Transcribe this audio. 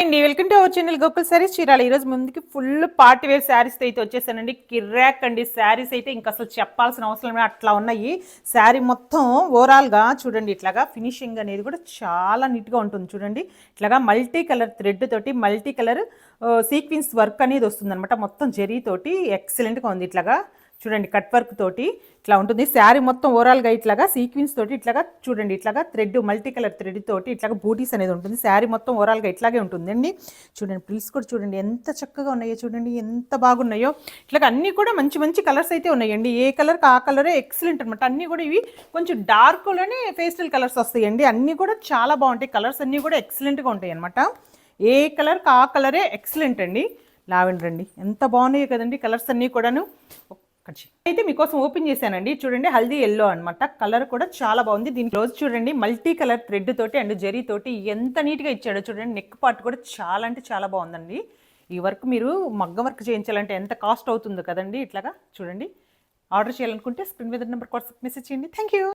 అండి welcome to our channel Gokul saris Chirala. ఈరోజు ముందుకి ఫుల్ పార్టీ వేర్ శారీస్ అయితే వచ్చేసానండి. కిర్రాక్ అండి శారీస్ అయితే ఇంకా అసలు చెప్పాల్సిన అవసరం లేదు, అట్లా ఉన్నాయి. శారీ మొత్తం ఓవరాల్గా చూడండి, ఇట్లాగా ఫినిషింగ్ అనేది కూడా చాలా నీట్గా ఉంటుంది. చూడండి, ఇట్లాగా మల్టీ కలర్ థ్రెడ్ తోటి మల్టీ కలర్ సీక్వెన్స్ వర్క్ అనేది వస్తుంది అనమాట. మొత్తం జరీ తోటి ఎక్సలెంట్గా ఉంది. ఇట్లాగా చూడండి, కట్ వర్క్ తోటి ఇట్లా ఉంటుంది. శారీ మొత్తం ఓవరాల్గా ఇట్లాగా సీక్వెన్స్ తోటి ఇట్లాగా చూడండి, ఇట్లాగా థ్రెడ్ మల్టీ కలర్ థ్రెడ్ తోటి ఇట్లాగా బూటీస్ అనేది ఉంటుంది. శారీ మొత్తం ఓవరాల్గా ఇట్లాగే ఉంటుందండి. చూడండి, ప్లీజ్ కూడా చూడండి ఎంత చక్కగా ఉన్నాయో, చూడండి ఎంత బాగున్నాయో. ఇట్లాగా అన్నీ కూడా మంచి మంచి కలర్స్ అయితే ఉన్నాయండి. ఏ కలర్కి ఆ కలరే ఎక్సలెంట్ అనమాట. అన్నీ కూడా ఇవి కొంచెం డార్క్లోనే పేస్టల్ కలర్స్ వస్తాయండి. అన్నీ కూడా చాలా బాగుంటాయి. కలర్స్ అన్నీ కూడా ఎక్సలెంట్గా ఉంటాయి అనమాట. ఏ కలర్కి ఆ కలరే ఎక్సలెంట్ అండి. లావెండర్ అండి, ఎంత బాగున్నాయో కదండి కలర్స్ అన్నీ కూడాను. అయితే మీకోసం ఓపెన్ చేశానండి. చూడండి, హల్దీ ఎల్లో అనమాట. కలర్ కూడా చాలా బాగుంది. దీని క్లోజ్ చూడండి, మల్టీ కలర్ థ్రెడ్ తోటి అండ్ జరీ తోటి ఎంత నీట్గా ఇచ్చాడో చూడండి. నెక్ పార్ట్ కూడా చాలా అంటే చాలా బాగుందండి. ఈ వర్క్ మీరు మగ్గం వర్క్ చేయించాలంటే ఎంత కాస్ట్ అవుతుందో కదండి. ఇట్లాగా చూడండి, ఆర్డర్ చేయాలనుకుంటే స్క్రీన్ మీద నెంబర్ వాట్సాప్ మెసేజ్ చేయండి. Thank you.